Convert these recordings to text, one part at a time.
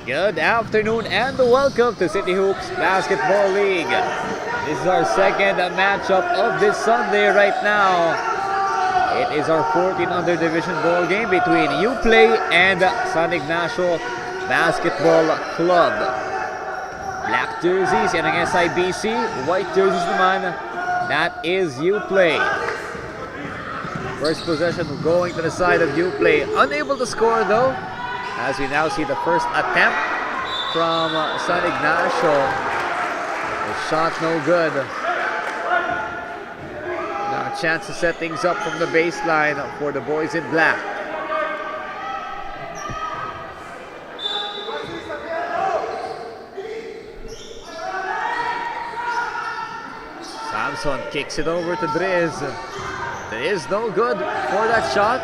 Good afternoon and welcome to City Hoops Basketball League. This is our second matchup of this Sunday right now. It is our 14th under division ball game between UPlay and San Ignacio Basketball Club. Black jerseys yan ang SIBC, white jerseys naman, that is UPlay. First possession going to the side of UPlay. Unable to score though, as we now see the first attempt from San Ignacio. The shot no good. Now a chance to set things up from the baseline for the boys in black. Samson kicks it over to Driz. Driz no good for that shot.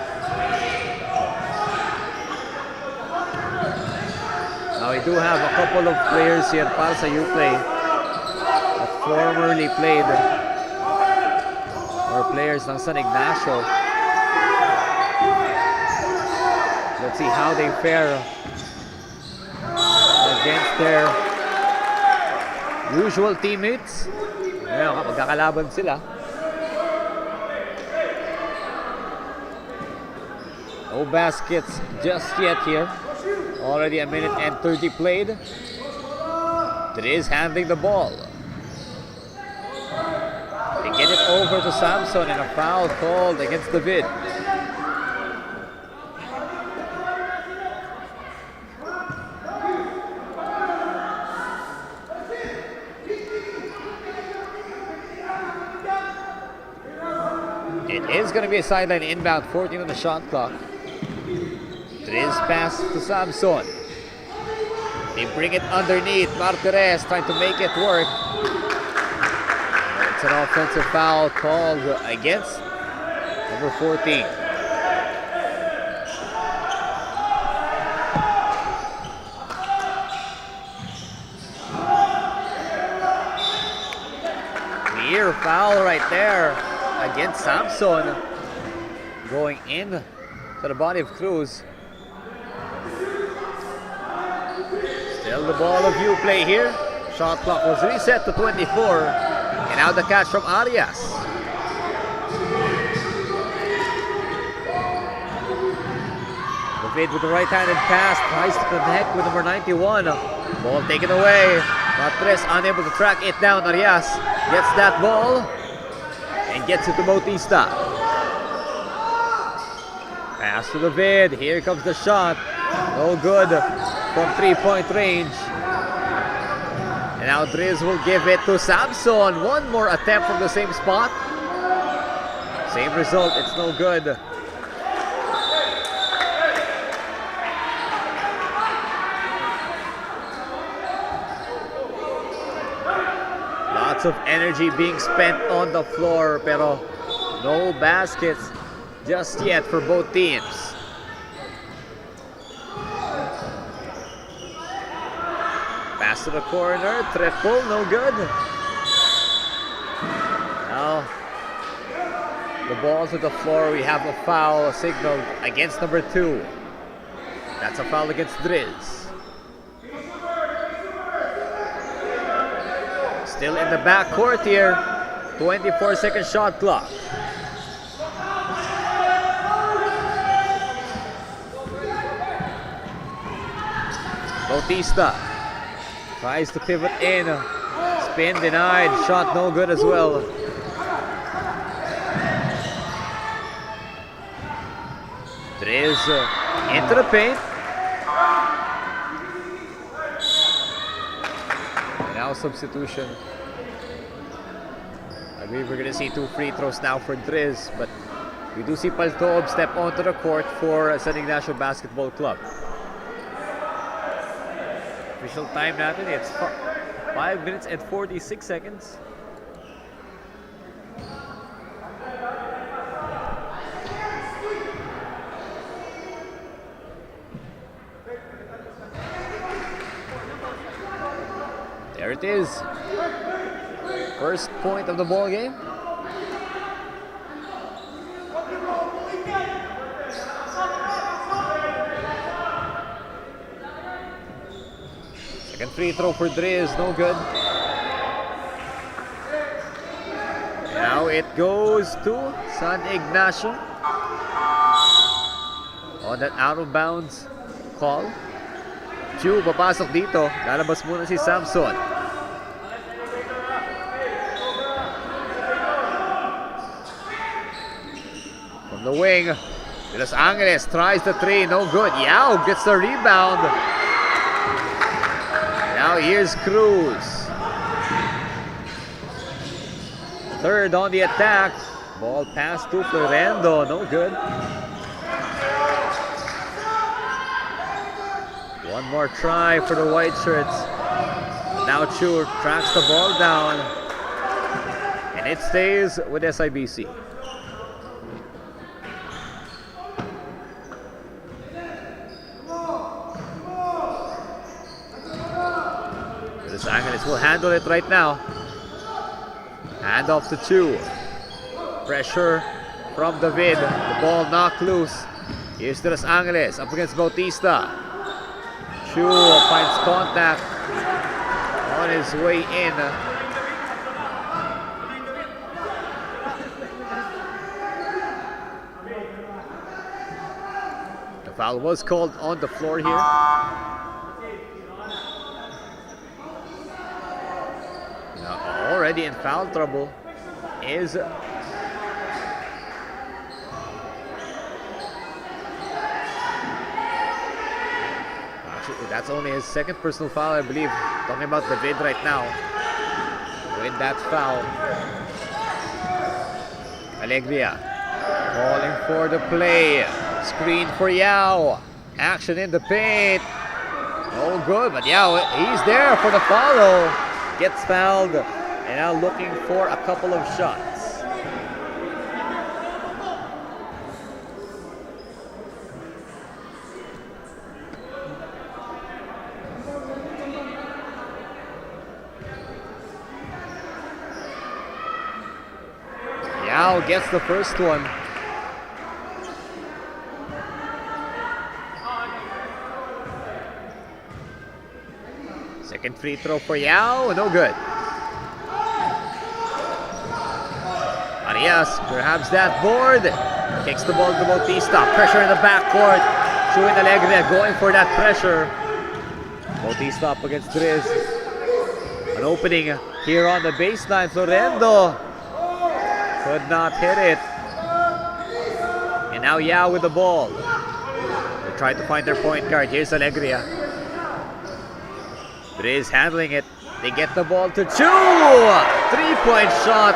Now we do have a couple of players here para sa UPlay that formerly played or players ng San Ignacio. Let's see how they fare against their usual teammates. Ngayon, magkakalaban sila. No baskets just yet here. Already a minute and 30 played. Driz handling the ball. They get it over to Samson and a foul called against David. It is going to be a sideline inbound, 14 on the shot clock. Driz pass to Samson. They bring it underneath. Martirez trying to make it work. It's an offensive foul called against number 14. Clear foul right there against Samson. Going in to the body of Cruz. Still the ball of UPlay here. Shot clock was reset to 24. And now the catch from Arias. David with the right-handed pass. Tries to connect with number 91. Ball taken away. Martirez unable to track it down. Arias gets that ball and gets it to Bautista. Pass to David. Here comes the shot. No good from 3-point range. And now Driz will give it to Samson. One more attempt from the same spot. Same result, it's no good. Lots of energy being spent on the floor, pero no baskets just yet for both teams. Pass to the corner, triple, no good. Now, the ball's on the floor. We have a foul signaled against number 2. That's a foul against Driz. Still in the backcourt here. 24-second shot clock. Bautista tries to pivot in. Spin denied. Shot no good as well. Driz into the paint. And now substitution. I believe we're going to see 2 free throws now for Driz. But we do see Paltoob step onto the court for San Ignacio Basketball Club. Official time natin, it's 5 minutes and 46 seconds. There it is. First point of the ball game. Second free throw for Driz, no good. Now it goes to San Ignacio on that out of bounds call. Chu papasok dito. Lalabas muna si Samson. From the wing, Los Angeles tries the three, no good. Yao gets the rebound. Now here's Cruz. Third on the attack. Ball pass to Florendo, no good. One more try for the white shirts. Now Chu tracks the ball down. And it stays with SIBC. Los Angeles will handle it right now. Hand off to Chu. Pressure from David. The ball knocked loose. Here's to Los Angeles up against Bautista. Chu finds contact on his way in. The foul was called on the floor here. Now already in foul trouble is that's only his second personal foul, I believe. Talking about David right now with that foul. Alegria calling for the play. Screen for Yao. Action in the paint. No good, but Yao, he's there for the follow. Gets fouled and now looking for a couple of shots. Yao gets the first one. Second free throw for Yao, no good. Arias grabs that board, kicks the ball to Bautista. Pressure in the backcourt. Chu and Alegria going for that pressure. Bautista up against Driz. An opening here on the baseline. Florendo could not hit it. And now Yao with the ball. They try to find their point guard. Here's Alegria. Driz handling it. They get the ball to Chu. 3-point shot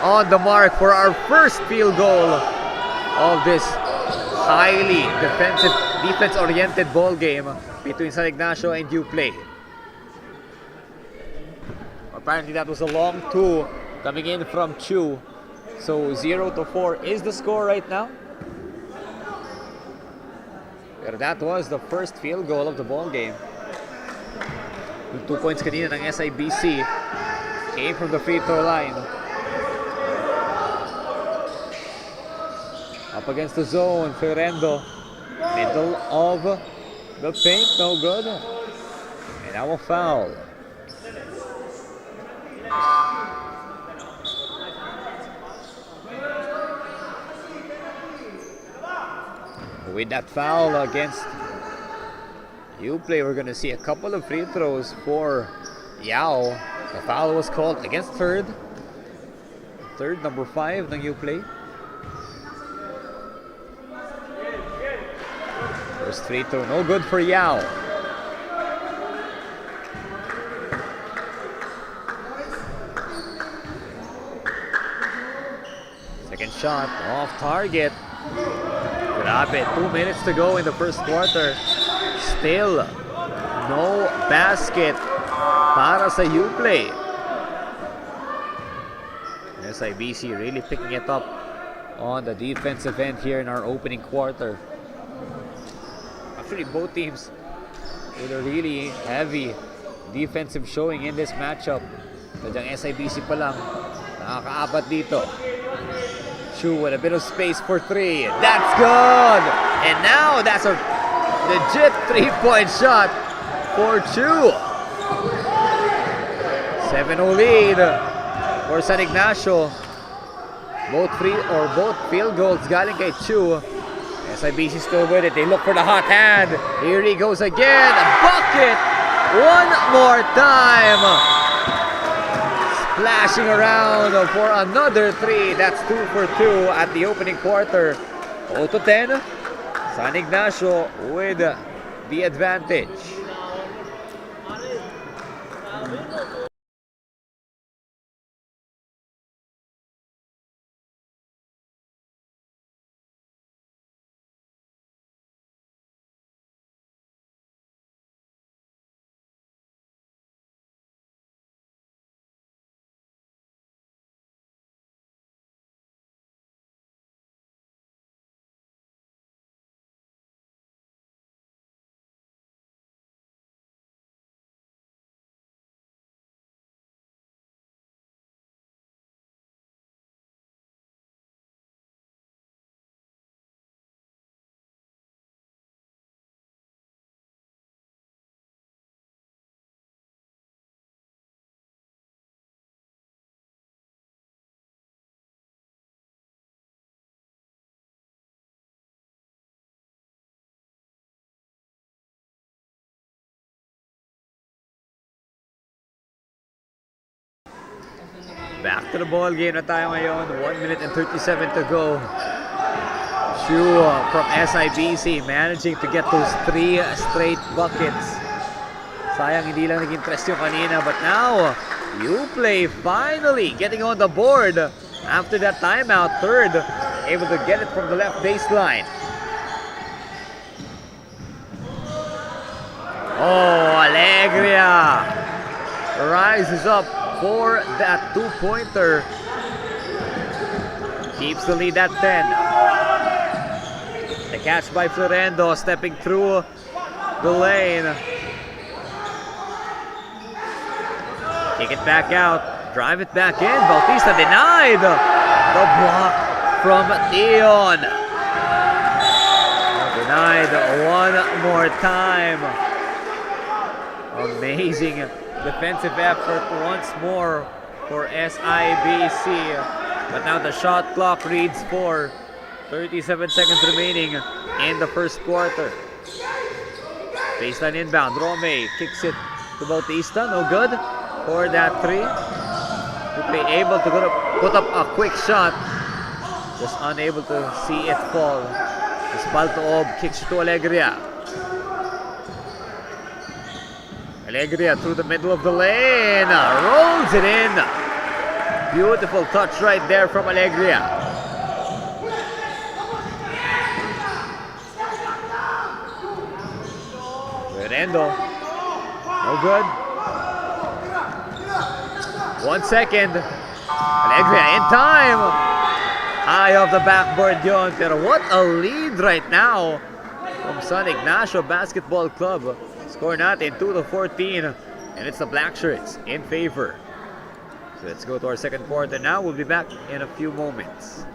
on the mark for our first field goal of this highly defense-oriented ball game between San Ignacio and UPlay. Apparently that was a long two coming in from Chu. So 0-4 is the score right now. Pero that was the first field goal of the ball game. Yung 2 points kanina ng SIBC came from the free throw line. Up against the zone, Florendo. Middle of the paint, no good. And now a foul. With that foul against UPlay, we're going to see a couple of free throws for Yao. The foul was called against third, number 5 ng UPlay. First free throw, no good for Yao. Second shot off target. Grabe, 2 minutes to go in the first quarter. Still no basket para sa UPlay. SIBC really picking it up on the defensive end here in our opening quarter. Actually, both teams with a really heavy defensive showing in this matchup. Sadyang SIBC pa lang nakakaapat dito. Chu with a bit of space for 3. That's good! And now that's a legit 3-point shot for Chu. 7-0 lead for San Ignacio. Both field goals galing kay Chu. SIBC still with it. They look for the hot hand. Here he goes again. Bucket! One more time. Splashing around for another 3. That's 2 for 2 at the opening quarter. 0-10. San Ignacio with the advantage. Back to the ball game na tayo ngayon. 1 minute and 37 to go. Chu from SIBC managing to get those 3 straight buckets. Sayang hindi lang naging tres yung kanina, but now UPlay finally getting on the board after that timeout. Third, able to get it from the left baseline. Oh, Alegria rises up for that 2-pointer. Keeps the lead at 10. The catch by Florendo, stepping through the lane. Kick it back out, drive it back in. Bautista denied. The block from Dion. Denied one more time. Amazing defensive effort once more for SIBC. But now the shot clock reads 4. 37 seconds remaining in the first quarter. Baseline inbound. Rome kicks it to Bautista. No good for that 3. UPlay able to put up a quick shot. Just unable to see it fall. Espaltoob kicks it to Alegria. Alegria through the middle of the lane, rolls it in. Beautiful touch right there from Alegria. Florendo, no good. 1 second. Alegria in time. High off the backboard yun. Pero what a lead right now from San Ignacio Basketball Club. Score natin 2-14, and it's the Black Shirts in favor. So let's go to our second quarter now. We'll be back in a few moments.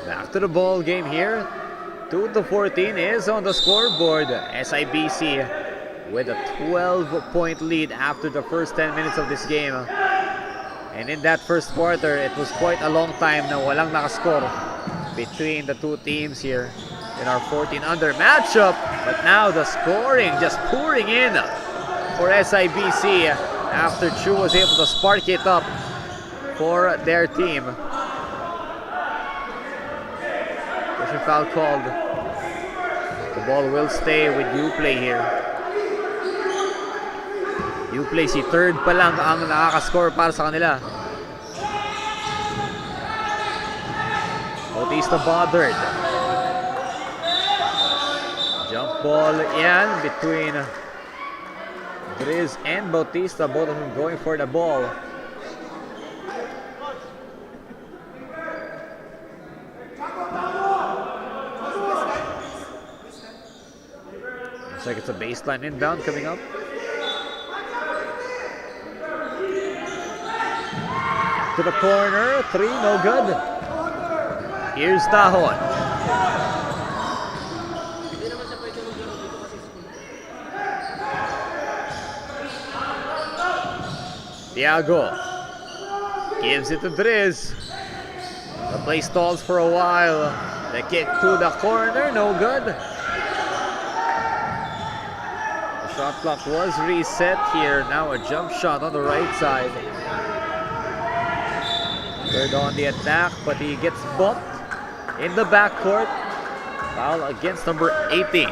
Back to the ball game here. 2-14 is on the scoreboard. SIBC with a 12-point lead after the first 10 minutes of this game. And in that first quarter, it was quite a long time na walang nakascore between the two teams here. in our 14 under matchup. But now the scoring just pouring in for SIBC after Chu was able to spark it up for their team. Pushing foul called. The ball will stay with UPlay here. UPlay si third pa lang ang nakaka-score para sa kanila. Bautista bothered. Jump ball yan between Driz and Bautista, both of them going for the ball. Looks like it's a baseline inbound coming up. To the corner, three, no good. Here's Tahon. Tiago gives it to Driz. The play stalls for a while. The kick to the corner, no good. The shot clock was reset here. Now a jump shot on the right side. Third on the attack, but he gets bumped in the backcourt. Foul against number 18.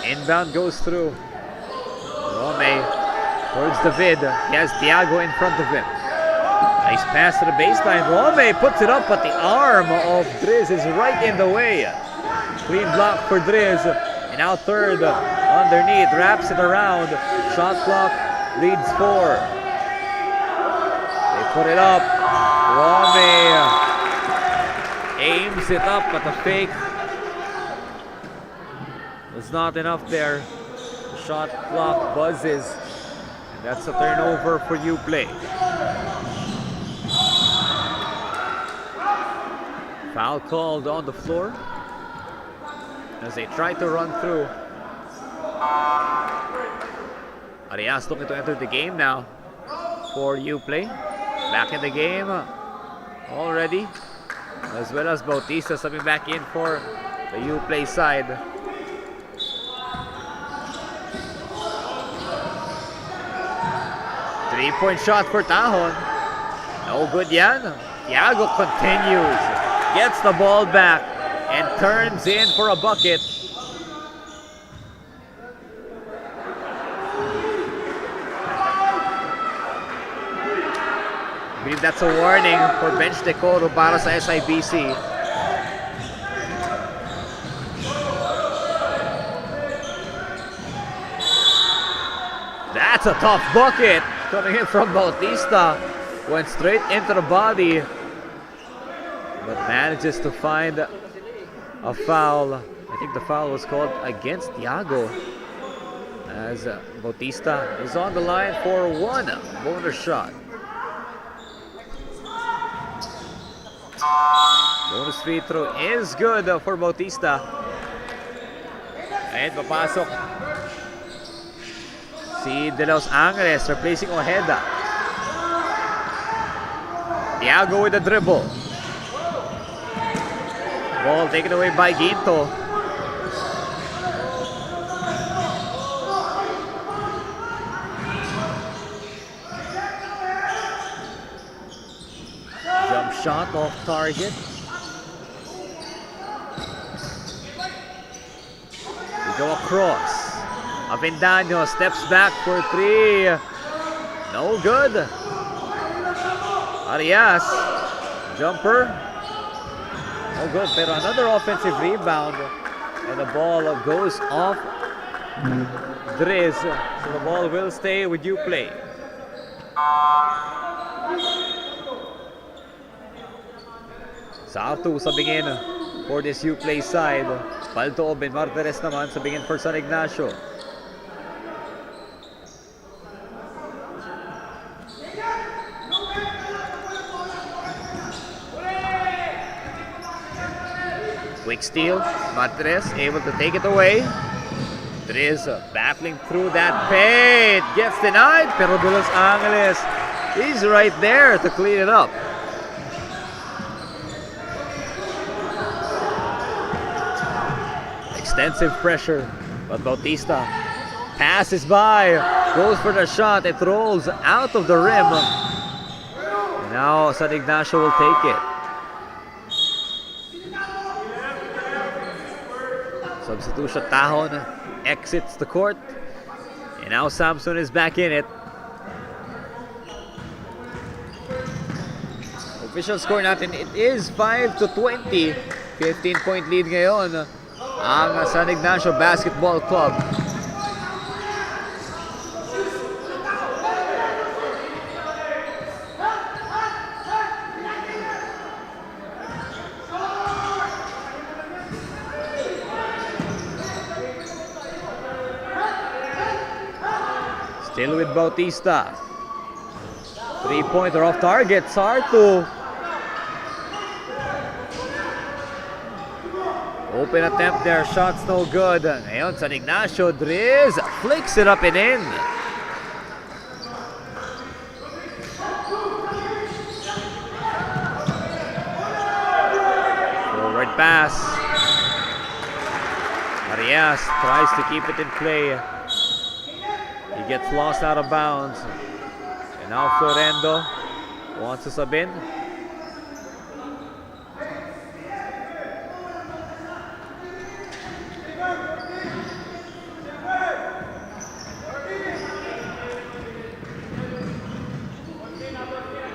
Inbound goes through. Rome towards the vid. He has Tiago in front of him. Nice pass to the baseline. Rome puts it up, but the arm of Driz is right in the way. Clean block for Driz. And now third underneath. Wraps it around. Shot clock leads 4. They put it up. Rome aims it up, but the fake was not enough there. The shot clock buzzes. And that's a turnover for UPlay. Foul called on the floor as they try to run through. Arias looking to enter the game now for UPlay. Back in the game already, as well as Bautista coming back in for the UPlay side. Three-point shot for Tahon. No good yan. Tiago continues. Gets the ball back and turns in for a bucket. I believe that's a warning for bench decoro para sa SIBC. That's a tough bucket. Coming in from Bautista. Went straight into the body. But manages to find a foul. I think the foul was called against Tiago. As Bautista is on the line for one bonus shot. Bonus free throw is good for Bautista. And papasok si De Los Angeles replacing Ojeda. Tiago with the dribble. Ball taken away by Ginto. Jump shot off target. We go across. Avendaño steps back for three. No good. Arias. Jumper. No good. Pero another offensive rebound. And the ball goes off Driz. So the ball will stay with UPlay. Sartu sa bingin for this UPlay side. Palto Ben Martires naman sa bingin for San Ignacio. Quick steal. Martinez able to take it away. Driz battling through that paint. Gets denied. Pero de Los Angeles is right there to clean it up. Extensive pressure. But Bautista passes by. Goes for the shot. It rolls out of the rim. And now San Ignacio will take it. Substitution, Tahon exits the court. And now Samson is back in it. Official score natin, it is 5-20. 15-point lead ngayon ang San Ignacio Basketball Club. Still with Bautista. Three-pointer off target. Sarto. Open attempt there. Shots no good. Ngayon, San Ignacio. Driz flicks it up and in. Forward pass. Arias tries to keep it in play. He gets lost out of bounds. And now Florendo wants to sub in.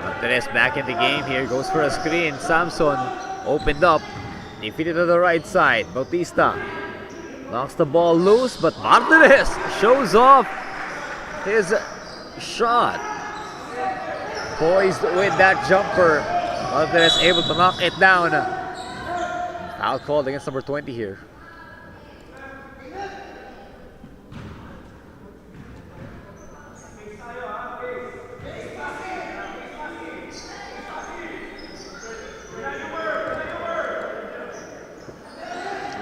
Martinez back in the game here. Goes for a screen. Samson opened up. He feed it to the right side. Bautista knocks the ball loose, but Martinez shows off his shot. Poised with that jumper. Martinez able to knock it down. Foul called against number 20 here.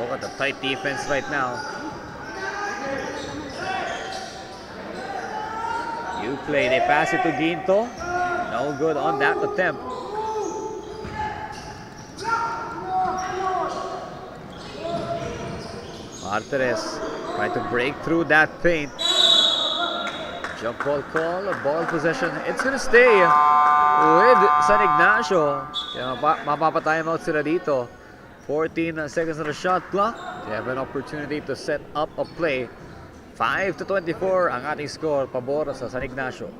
Look at the tight defense right now. UPlay, they pass it to Ginto. No good on that attempt. Martinez trying to break through that paint. Jump ball call, ball possession. It's gonna stay with San Ignacio. Mapapatime out sila dito. 14 seconds on the shot clock. They have an opportunity to set up a play. 5-24 ang ating score, pabor sa San Ignacio.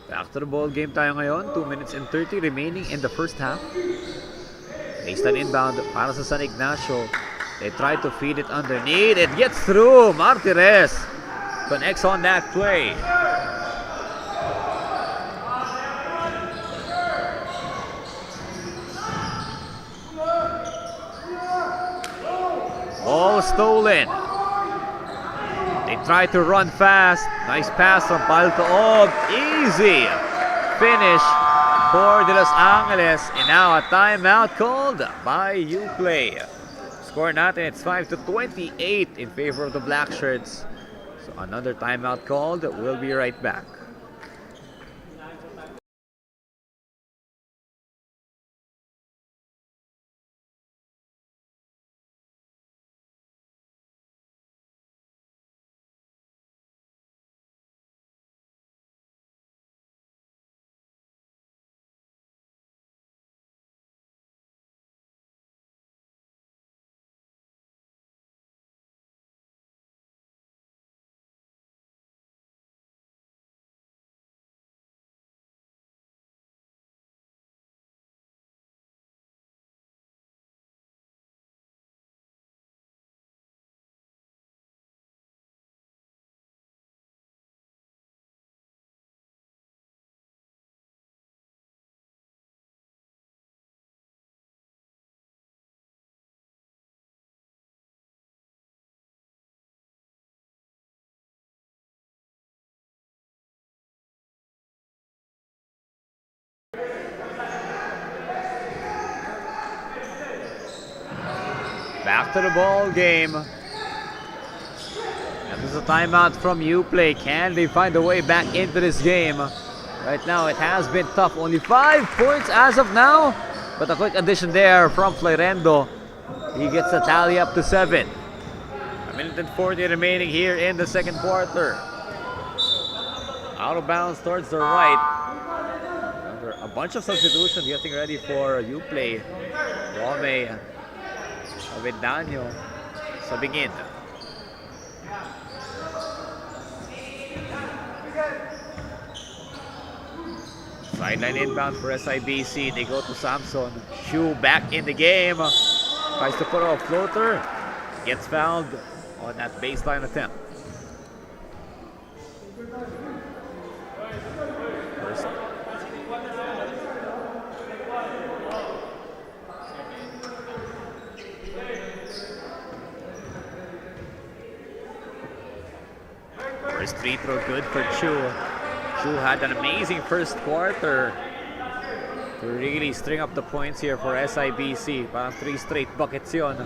Back to the ball game tayo ngayon. 2 minutes and 30 remaining in the first half. Baseline inbound para sa San Ignacio. They try to feed it underneath. It gets through. Martinez connects on that play. Ball stolen. They try to run fast. Nice pass from Paltoob. Easy finish for De Los Angeles. And now a timeout called by UPlay. Score natin, it's 5-28 in favor of the Black Shirts. So another timeout called. We'll be right back. into the ball game. And there's a timeout from UPlay. Can they find a way back into this game? Right now, it has been tough. Only 5 points as of now. But a quick addition there from Florendo. He gets the tally up to 7. A minute and 40 remaining here in the second quarter. Out of bounds towards the right. A bunch of substitutions getting ready for UPlay. Rome, Ignacio sa bingin. Sideline inbound for SIBC. They go to Samson. Shu back in the game. Tries to put a floater. Gets fouled on that baseline attempt. First free throw good for Chu. Chu had an amazing first quarter to really string up the points here for SIBC. Parang 3 straight buckets yun.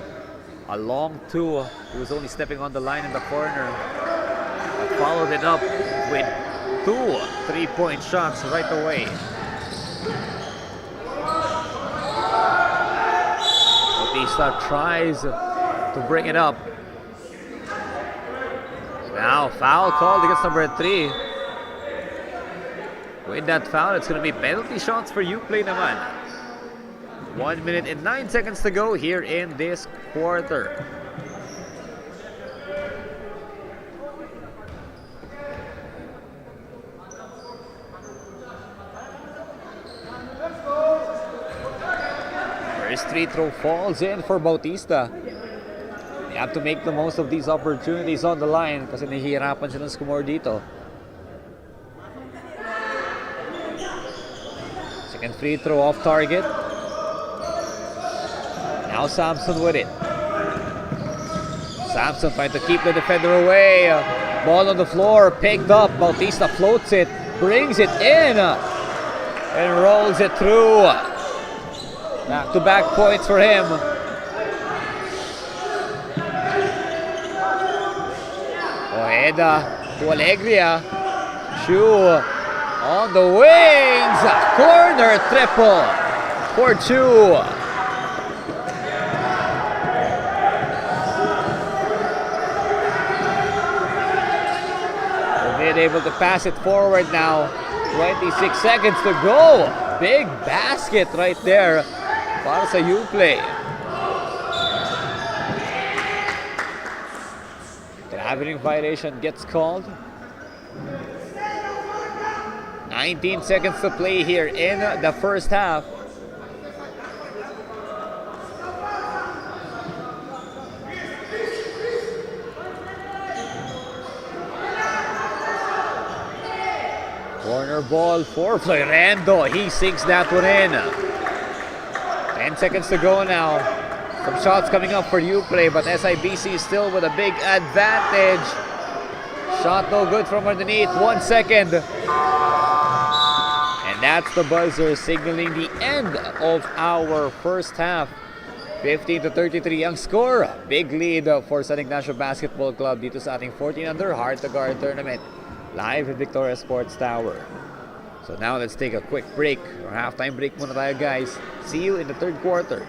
A long 2. He was only stepping on the line in the corner. But followed it up with 2 3-point shots right away. Bautista tries to bring it up. Now foul called against number 3. With that foul, it's going to be penalty shots for UPlay naman. 1 minute and 9 seconds to go here in this quarter. First free throw falls in for Bautista. They have to make the most of these opportunities on the line kasi nahihirapan silang score dito. Second free throw off target. Now Samson with it. Samson trying to keep the defender away. Ball on the floor, picked up. Bautista floats it, brings it in, and rolls it through. Back-to-back points for him. Ojeda to Alegria. Shu on the wings. Corner triple for Chu. They're able to pass it forward now. 26 seconds to go. Big basket right there para sa UPlay. Traveling violation gets called. 19 seconds to play here in the first half. Corner ball for Florendo. He sinks that one in. 10 seconds to go now. Some shots coming up for UPlay, but SIBC still with a big advantage. Shot no good from underneath. 1 second. And that's the buzzer signaling the end of our first half. 15-33 ang score. Big lead for San Ignacio Basketball Club dito sa ating 14 under Hard to Guard tournament. Live at Victoria Sports Tower. So now let's take a quick break, or halftime break muna tayo guys. See you in the third quarter.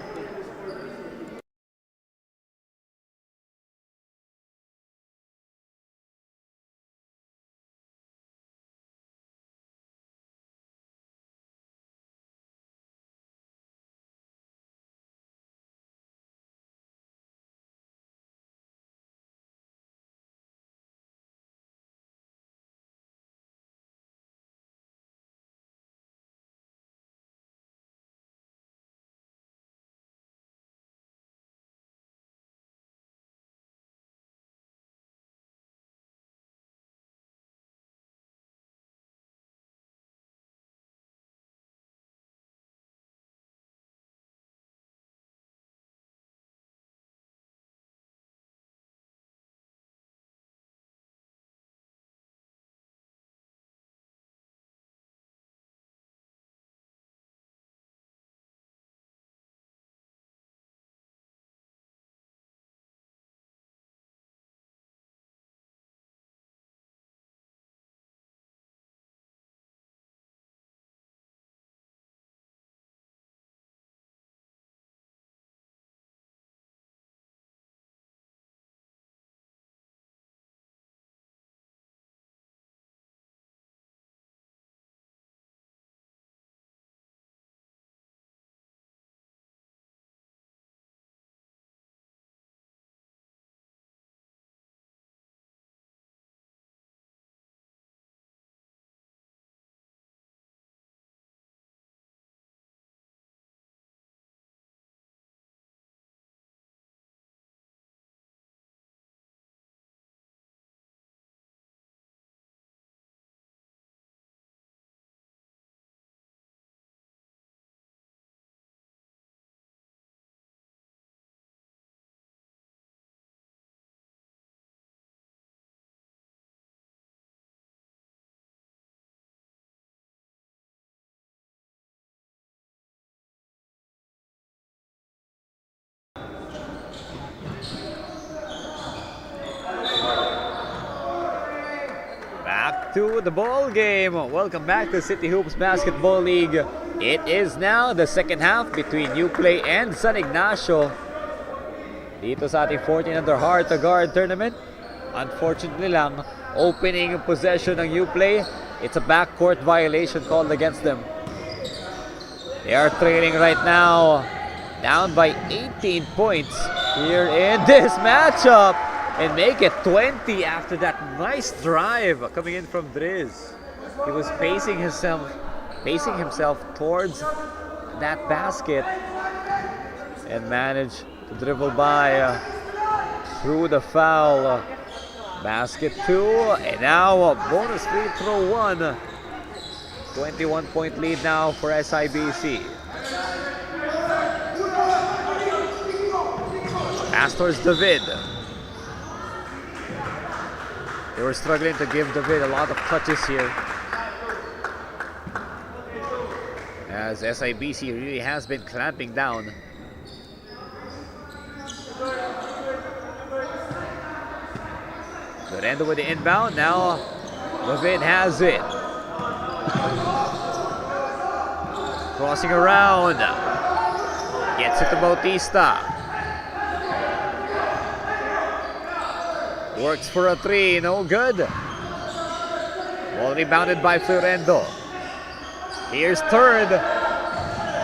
to the ball game. Welcome back to City Hoops Basketball League. It is now the second half between UPlay and San Ignacio. Dito sa ating 14 under hard to guard tournament. Unfortunately lang, opening possession ng UPlay. It's a backcourt violation called against them. They are trailing right now, down by 18 points here in this matchup. And make it 20 after that nice drive coming in from Driz. He was pacing himself towards that basket and managed to dribble by through the foul. Basket 2, and now a bonus free throw 1. 21-point lead now for SIBC. Pass towards David. They were struggling to give David a lot of touches here, as SIBC really has been clamping down. Good with the inbound. Now David has it. Crossing around. Gets it to Bautista. Works for a 3, no good. Ball rebounded by Florendo. Here's third.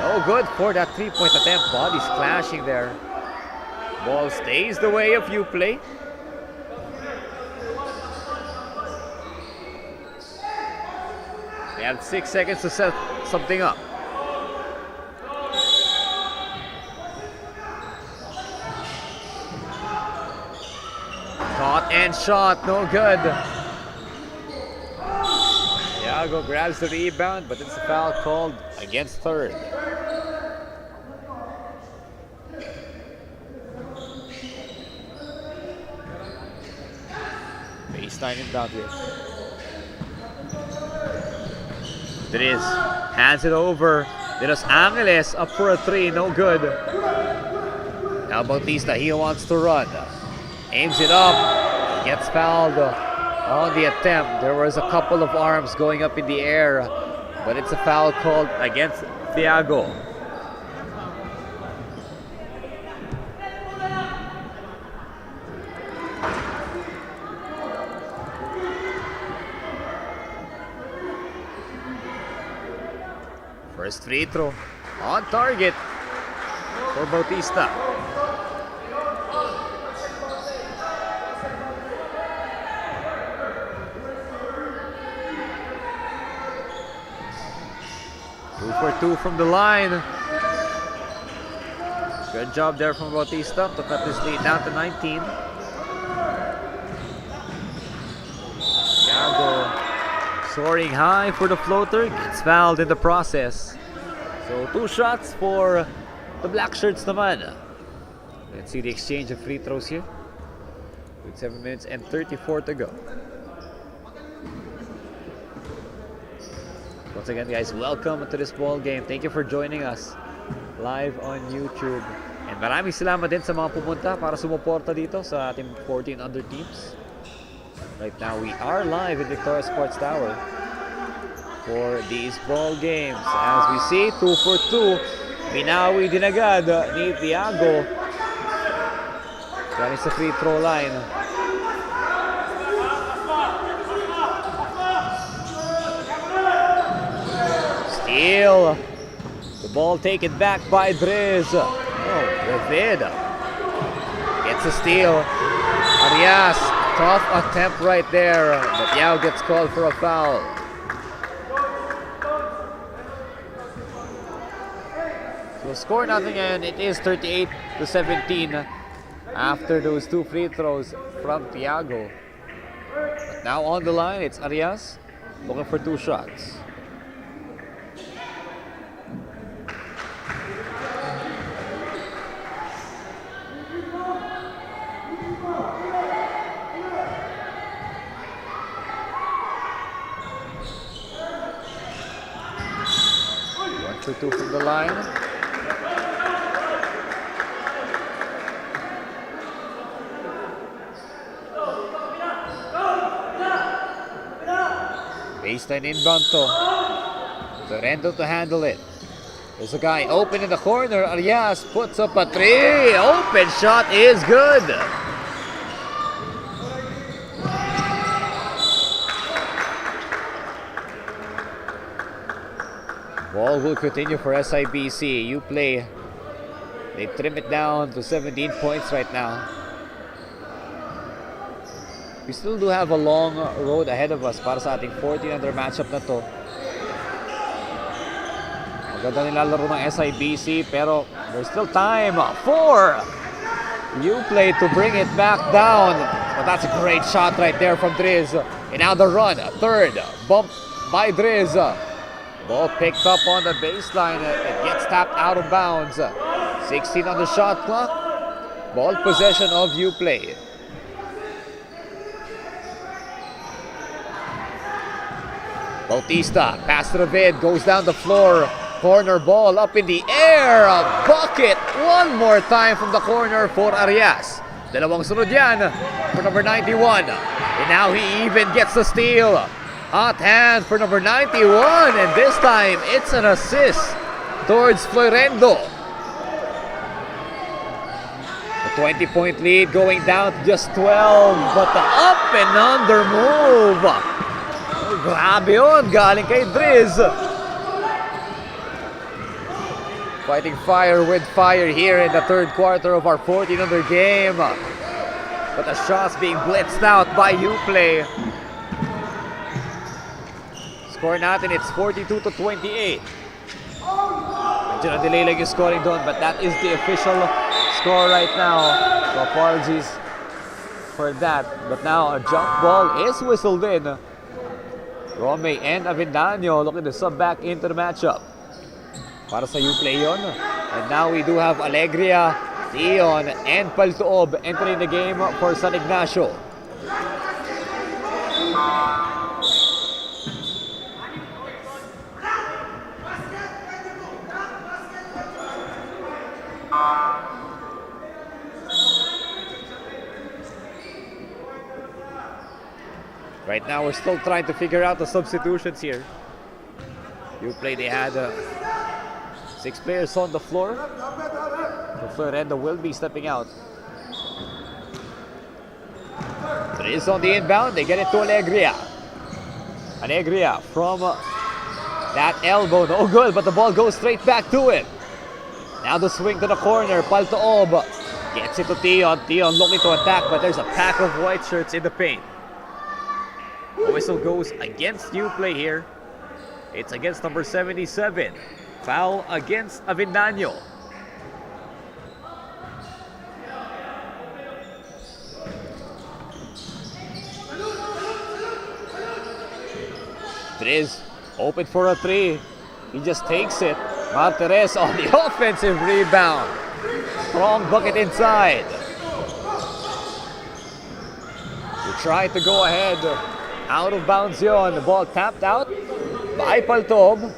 No good for that 3-point attempt. Bodies clashing there. Ball stays the way of UPlay. They have 6 seconds to set something up. Caught and shot, no good. Iago grabs the rebound, but it's a foul called against third. Baseline inbound here. Driz hands it over. De Los Angeles up for a 3, no good. Now Bautista, he wants to run. Aims it up, gets fouled on the attempt. There was a couple of arms going up in the air, but it's a foul called against Thiago. First free throw on target for Bautista. Two for 2 from the line. Good job there from Bautista to cut this lead down to 19. Thiago soaring high for the floater, gets fouled in the process. So 2 shots for the black shirts naman. Let's see the exchange of free throws here. With 7 minutes and 34 to go. Once again guys, welcome to this ball game. Thank you for joining us live on YouTube. And maraming salamat din sa mga pumunta para sumuporta dito sa ating 14 under teams. Right now we are live in Victoria Sports Tower for these ball games. As we see, 2 for 2. Minawi din agad ni Thiago. Galing sa free throw line. Steal. The ball taken back by Driz. Oh, David gets a steal. Arias, tough attempt right there, but Yao gets called for a foul. So score nothing, and it is 38-17 after those 2 free throws from Thiago. But now on the line, it's Arias looking for 2 shots. For 2 from the line. Baseline inbound to. Torrendo to handle it. There's a guy open in the corner. Arias puts up a three. Open shot is good. Ball will continue for SIBC. UPlay, they trim it down to 17 points right now. We still do have a long road ahead of us para sa ating 14 under matchup na to. Maganda nilalaro ng SIBC pero there's still time for UPlay to bring it back down. But that's a great shot right there from Driz. And now the run, third, bump by Driz. Ball picked up on the baseline. It gets tapped out of bounds. 16 on the shot clock. Ball possession of UPlay. Bautista, pass to the vid, goes down the floor. Corner ball up in the air. A bucket one more time from the corner for Arias. Dalawang sunod yan for number 91. And now he even gets the steal. Hot hand for number 91. And this time it's an assist towards Florendo. A 20-point lead going down to just 12. But the up and under move. Grabe yun, galing kay Driz. Fighting fire with fire here in the third quarter of our 14 under game. But the shots being blitzed out by UPlay. Score natin, it's 42 to 28. Medyo na-delay lang yung scoring doon, but that is the official score right now. So apologies for that. But now a jump ball is whistled in. Rome and Avendaño looking to sub back into the matchup. Para sa UPlay yun. And now we do have Alegria, Tion, and Paltoob entering the game for San Ignacio. Right now, we're still trying to figure out the substitutions here. UPlay, they had 6 players on the floor. So Florendo will be stepping out. Driz on the inbound. They get it to Alegria. Alegria from that elbow. No good, but the ball goes straight back to him. Now the swing to the corner. Paltoob gets it to Tion. Tion looking to attack, but there's a pack of white shirts in the paint. The whistle goes against UPlay here. It's against number 77. Foul against Avendaño. Driz open for a three. He just takes it. Martirez on the offensive rebound. Strong bucket inside. He tried to go ahead. Out of bounds yon. The ball tapped out by Paltoob.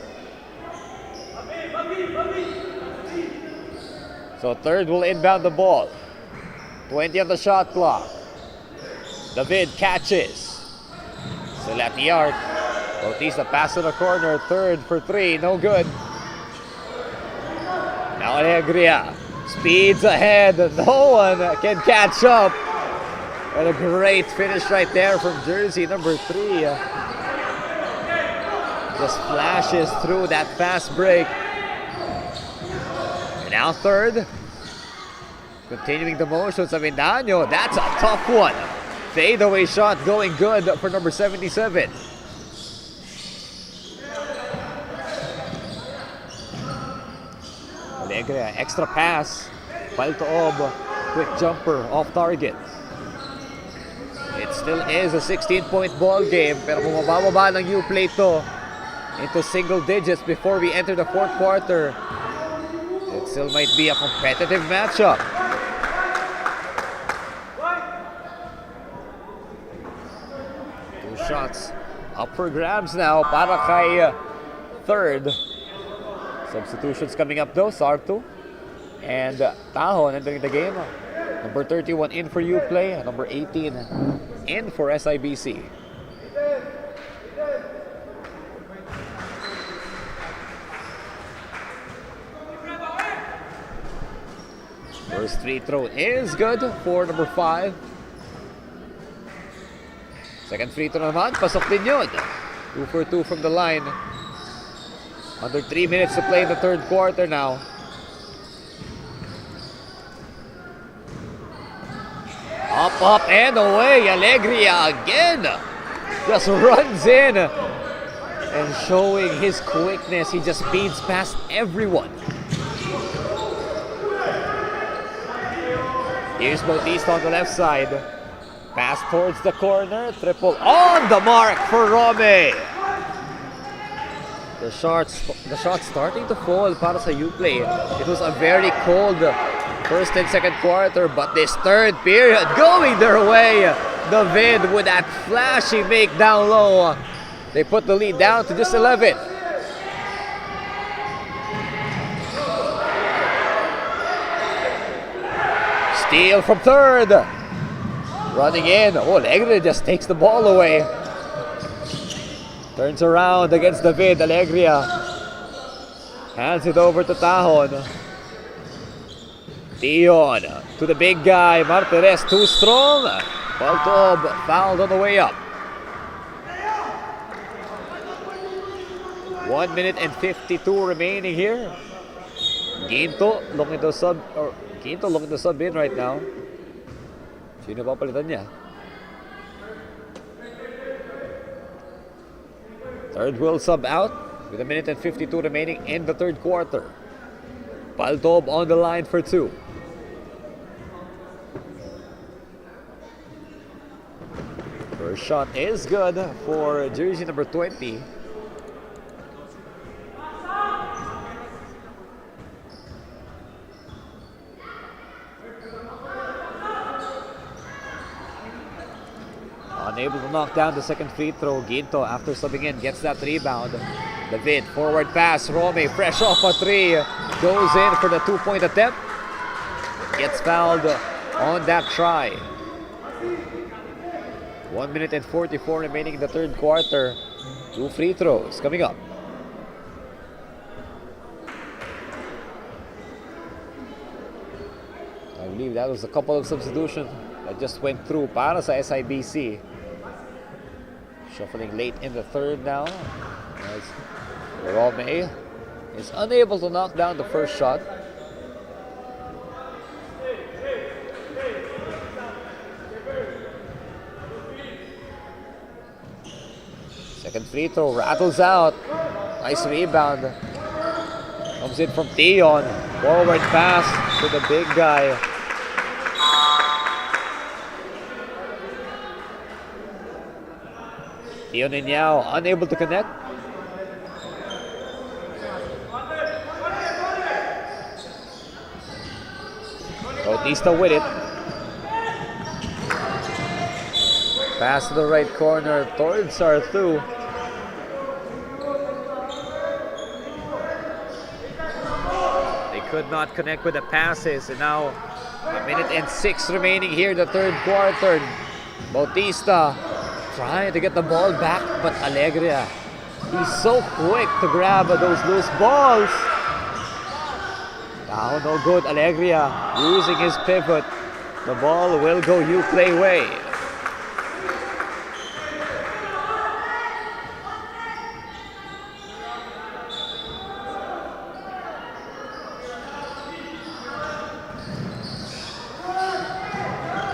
So third will inbound the ball. 20 on the shot clock. David catches. Still at the arc. Bautista pass to the corner. Third for three. No good. Now Alegria speeds ahead. No one can catch up. And a great finish right there from jersey number 3. Just flashes through that fast break. And now third. Continuing the motions of Avendaño. That's a tough one. Fadeaway shot going good for number 77. Alegria, extra pass. Paltoob, quick jumper off target. It still is a 16-point ball game, pero kung mabababa ng UPlay to into single digits before we enter the fourth quarter, it still might be a competitive matchup. Two shots up for grabs now para kay third. Substitutions coming up though, Sarto and Taho entering the game. Number 31 in for UPlay, number 18 in for SIBC. First free throw is good for number 5. Second free throw naman, pasok din yun. 2 for 2 from the line. Under 3 minutes to play in the third quarter now. Up, and away. Alegria again. Just runs in. And showing his quickness, he just speeds past everyone. Here's Bautista on the left side. Pass towards the corner. Triple on the mark for Rome. The shots starting to fall para sa UPlay. It was a very cold first and second quarter, but this third period going their way. David with that flashy make down low. They put the lead down to just 11. Steal from third. Running in. Oh, Alegria just takes the ball away. Turns around against David. Alegria hands it over to Tahon. Dion to the big guy. Martinez too strong. Baltob fouled on the way up. 1 minute and 52 remaining here. Ginto looking to sub in right now. Sino papalitan niya? Third will sub out with 1 minute and 52 remaining in the third quarter. Baltob on the line for 2. First shot is good for jersey number 20. Unable to knock down the second free throw. Ginto, after subbing in, gets that rebound. David, forward pass. Rome, fresh off a 3. Goes in for the 2-point attempt. Gets fouled on that try. 1 minute and 44 remaining in the third quarter. 2 free throws coming up. I believe that was a couple of substitutions that just went through para sa SIBC. Shuffling late in the third now. As Rome is unable to knock down the first shot. Second free throw rattles out. Nice rebound. Comes in from Tion. Forward pass to the big guy. Tion and Yao unable to connect. Bautista with it. Pass to the right corner towards Arthu. They could not connect with the passes, and now 1 minute and 6 remaining here in the third quarter. Bautista trying to get the ball back, but Alegria, he's so quick to grab those loose balls. Now no good. Alegria using his pivot. The ball will go UPlay way.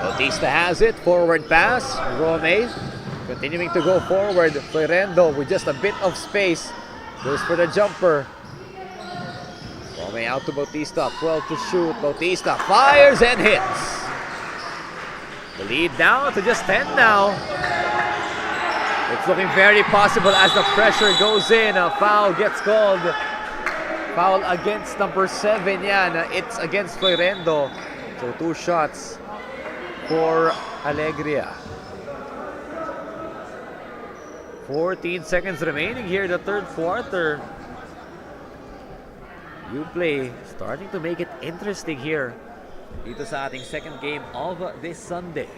Bautista has it. Forward pass. Rome continuing to go forward. Ferrendo with just a bit of space. Goes for the jumper. Rome out to Bautista. 12 to shoot. Bautista fires and hits. The lead down to just 10 now. It's looking very possible as the pressure goes in. A foul gets called. Foul against number 7 yan. It's against Ferrendo. So 2 shots for Alegria. 14 seconds remaining here in the third quarter. UPlay starting to make it interesting here dito sa ating second game of this Sunday.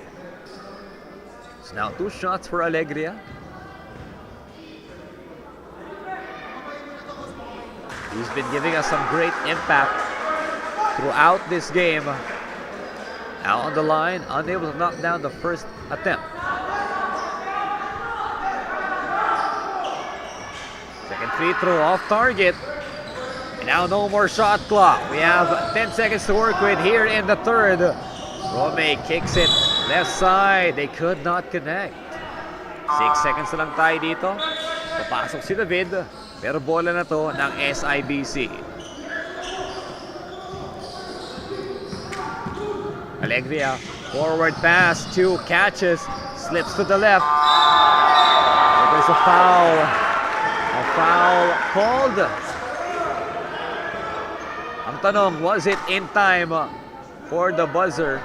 So now 2 shots for Alegria. He's been giving us some great impact throughout this game. Out on the line, unable to knock down the first attempt. Second free throw off target. And now no more shot clock. We have 10 seconds to work with here in the third. Rome kicks it left side. They could not connect. 6 seconds na lang tayo dito. Papasok si David. Pero bola na to ng SIBC. Alegria, forward pass, 2 catches, slips to the left. There's a foul. A foul called. Ang tanong, was it in time for the buzzer?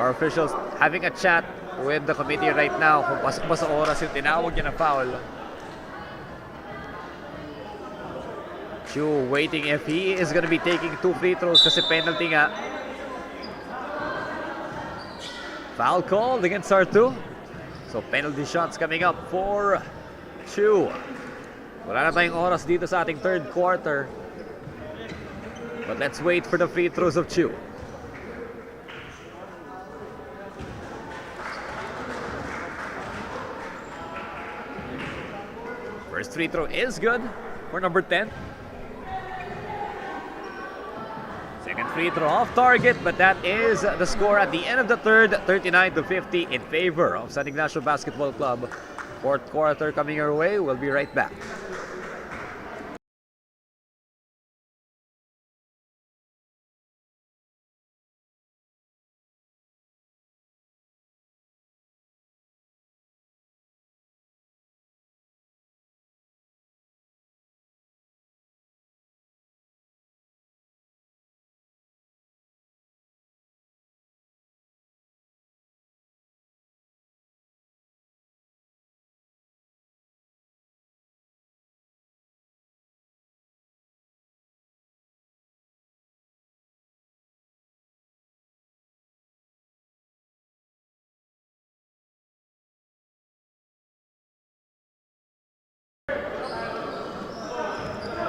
Our officials having a chat with the committee right now kung pasok ba sa oras yung tinawag niya na foul. Chu waiting if he is going to be taking 2 free throws kasi penalty nga. Foul called against R2. So penalty shots coming up for Chu. Wala na tayong oras dito sa ating third quarter. But let's wait for the free throws of Chu. First free throw is good for number 10. Second free throw off target, but that is the score at the end of the third, 39-50 in favor of San Ignacio Basketball Club. Fourth quarter coming our way. We'll be right back.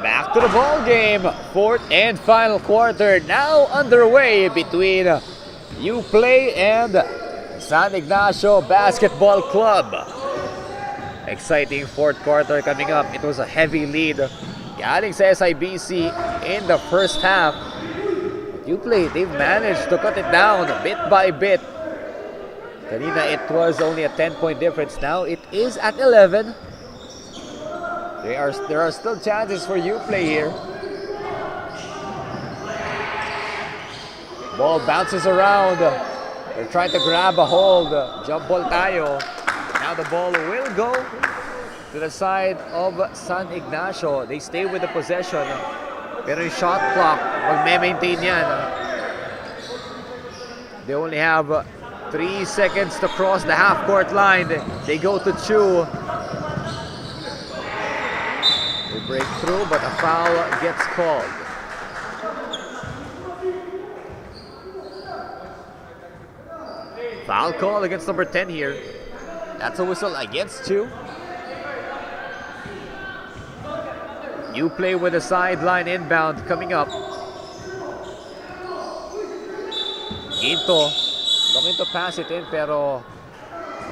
Back to the ball game. Fourth and final quarter now underway between UPlay and San Ignacio Basketball Club. Exciting fourth quarter coming up. It was a heavy lead galing sa SIBC in the first half. UPlay, they've managed to cut it down bit by bit. Kanina it was only a 10-point difference. Now it is at 11. There are still chances for UPlay here. Ball bounces around. They're trying to grab a hold. Jump ball tayo. Now the ball will go to the side of San Ignacio. They stay with the possession. Pero yung shot clock, magme-maintain yan. They only have 3 seconds to cross the half-court line. They go to Chu. Break through, but a foul gets called. Foul call against number 10 here. That's a whistle against Chu. UPlay with a sideline inbound coming up. Ginto looking to pass it in, pero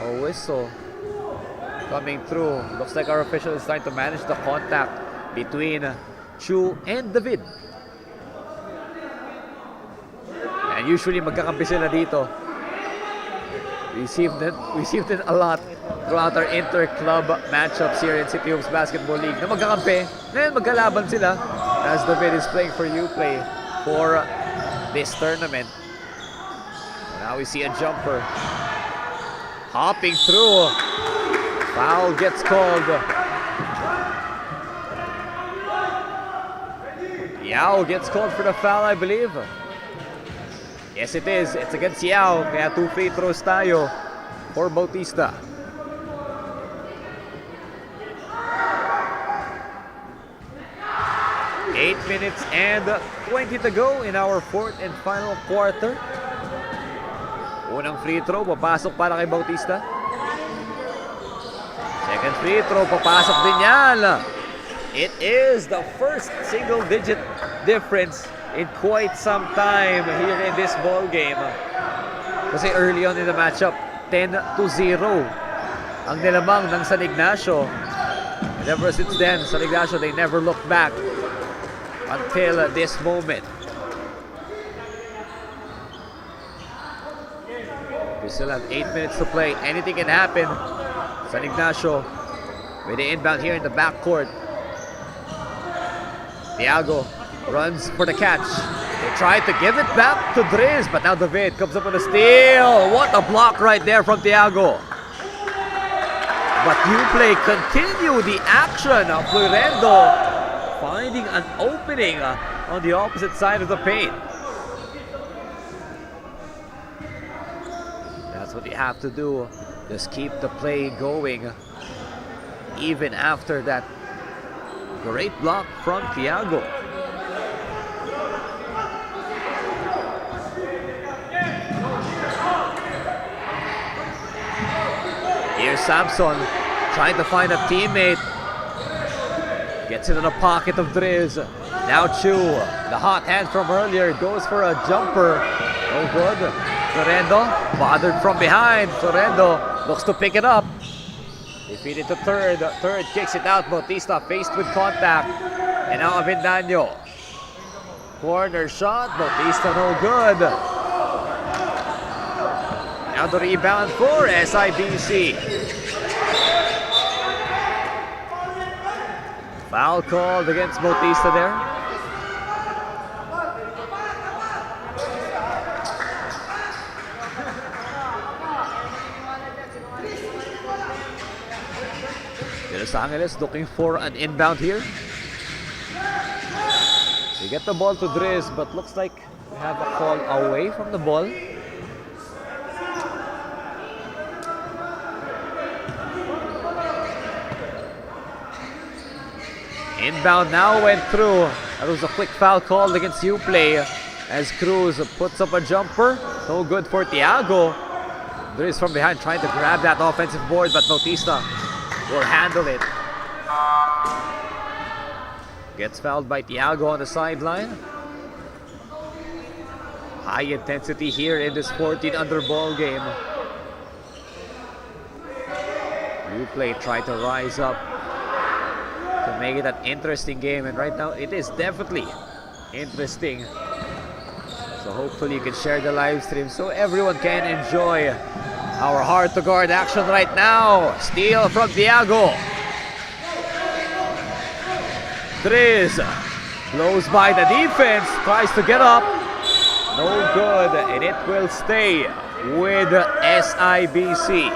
a whistle coming through. Looks like our official is trying to manage the contact between Chu and David. And usually magkakampi sila dito. We've seen it a lot throughout our inter-club matchups here in City Hoops Basketball League. Na magkakampi, ngayon magkalaban sila as David is playing for UPlay for this tournament. Now we see a jumper hopping through. Foul gets called. Yao gets called for the foul, I believe. Yes, it is. It's against Yao. Kaya 2 free throws tayo for Bautista. Eight minutes and 20 to go in our fourth and final quarter. Unang free throw, papasok para kay Bautista. Second free throw, papasok din yan. It is the first single-digit difference in quite some time here in this ball game. Kasi early on in the matchup, 10-0 ang nilamang ng San Ignacio. And ever since then, San Ignacio, they never looked back until this moment. We still have 8 minutes to play. Anything can happen. San Ignacio with the inbound here in the backcourt. Thiago runs for the catch. They try to give it back to Driz, but now David comes up with a steal. What a block right there from Thiago. But UPlay continue the action. Florendo finding an opening on the opposite side of the paint. That's what you have to do. Just keep the play going. Even after that great block from Thiago. Here's Samson trying to find a teammate. Gets it in the pocket of Driz. Now Chu, the hot hand from earlier, goes for a jumper. Oh good. Florendo bothered from behind. Florendo looks to pick it up. They feed it to Third. Third kicks it out. Bautista faced with contact. And now Avendaño. Corner shot. Bautista no good. Now the rebound for SIBC. Foul called against Bautista there. Los Angeles looking for an inbound here. They get the ball to Driz, but looks like we have a call away from the ball. Inbound now went through. That was a quick foul called against UPlay as Cruz puts up a jumper. No good for Thiago. Driz from behind trying to grab that offensive board, but Bautista will handle it. Gets fouled by Thiago on the sideline. High intensity here in this 14-under ball game. UPlay try to rise up to make it an interesting game, and right now it is definitely interesting. So hopefully you can share the live stream so everyone can enjoy our hard-to-guard action right now. Steal from Thiago. Driz blows by the defense, tries to get up. No good, and it will stay with SIBC.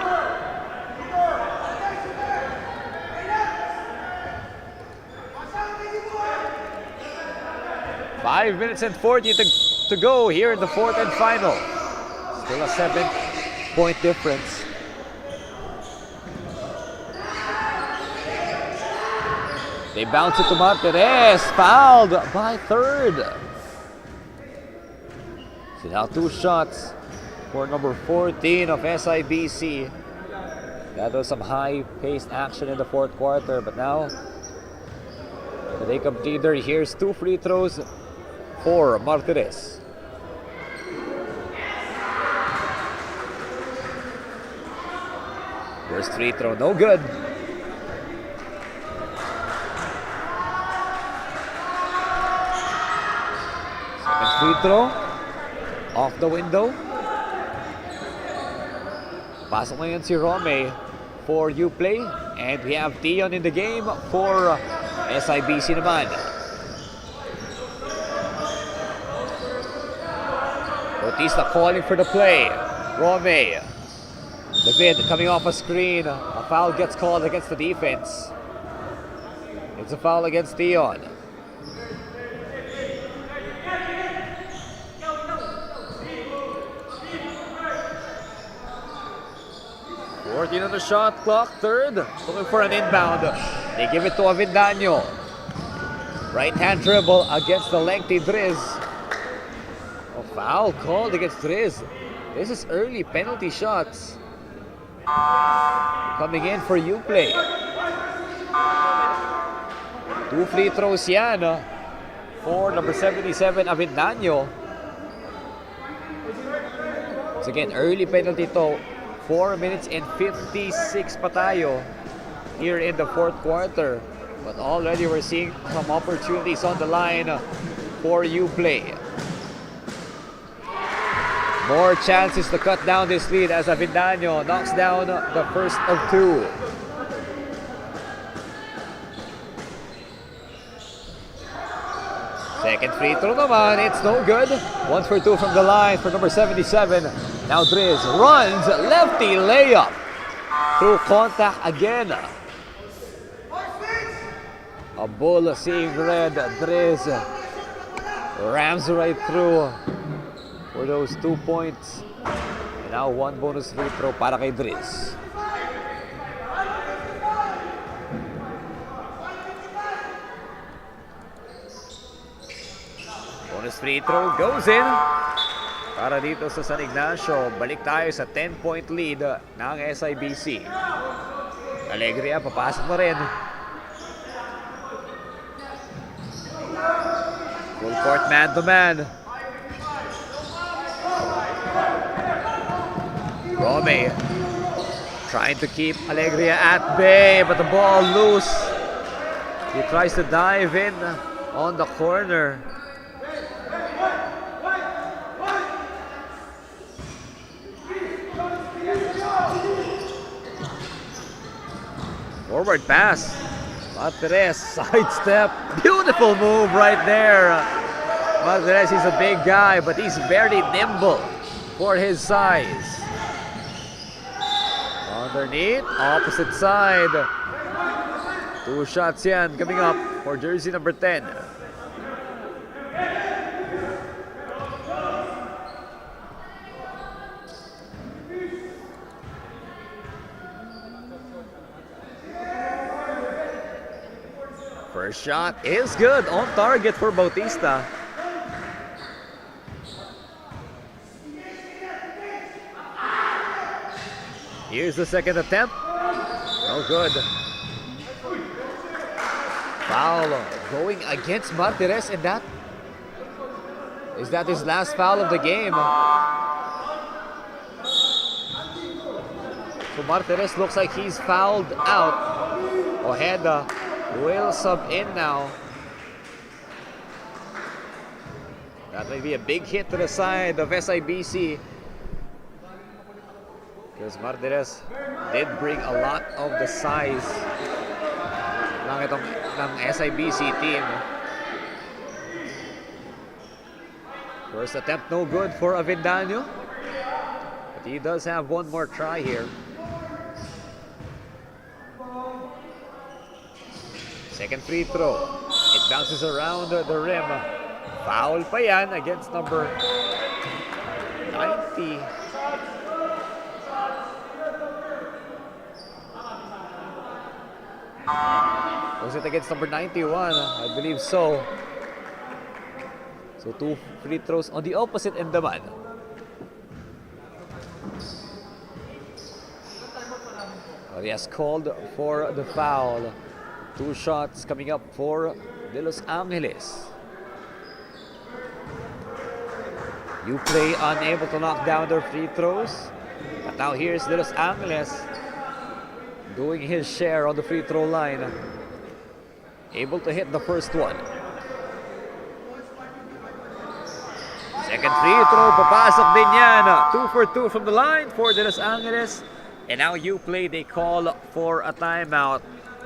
Five minutes and 40 to go here in the fourth and final. Still a 7-point difference. They bounce it to Martinez, fouled by Third. So now 2 shots for number 14 of SIBC. That was some high-paced action in the fourth quarter, but now the Jacob leader. Here's 2 free throws for Martinez. First free throw, no good. Second free throw, off the window. Pasok ngayon si Rome for UPlay. And we have Dion in the game for SIBC naman. Bautista calling for the play. Rome. David coming off a screen. A foul gets called against the defense. It's a foul against Dion. Working on the shot clock, Third. Looking for an inbound. They give it to Avendaño. Right hand dribble against the lengthy Driz. A foul called against Driz. This is early penalty shots coming in for UPlay. 2 free throws yan for number 77, Avendano. Once again, early penalty to. 4 minutes and 56 pa tayo here in the fourth quarter. But already we're seeing some opportunities on the line for UPlay. More chances to cut down this lead as Avendano knocks down the first of two. Second free throw naman, it's no good. 1 for 2 from the line for number 77. Now Driz runs, lefty layup. Through contact again. A bull seeing red. Driz rams right through for those 2 points. And now 1 bonus free throw para kay Driz. Bonus free throw goes in para dito sa San Ignacio. Balik tayo sa 10-point lead ng SIBC. Alegria, papasok na rin. Full court man-to-man. Rome trying to keep Alegria at bay, but the ball loose. He tries to dive in on the corner. Forward pass. Martinez, sidestep. Beautiful move right there. Martinez is a big guy, but he's very nimble for his size. Underneath, opposite side. 2 shots yan coming up for jersey number 10. First shot is good, on target for Bautista. Here's the second attempt. No good. Foul going against Martinez, and that his last foul of the game. So Martinez looks like he's fouled out. Ojeda will sub in now. That may be a big hit to the side of SIBC, because Martinez did bring a lot of the size ng SIBC team. First attempt no good for Avendano, but he does have one more try here. Second free throw. It bounces around the rim. Foul pa yan against number 90. Was it against number 91? I believe so. So 2 free throws on the opposite end naman. He has called for the foul. 2 shots coming up for De Los Angeles. UPlay unable to knock down their free throws. But now here's De Los Angeles doing his share on the free throw line. Able to hit the first one. Second free throw, papasok din yan. 2 for 2 from the line for De Los Angeles. And now UPlay, they call for a timeout.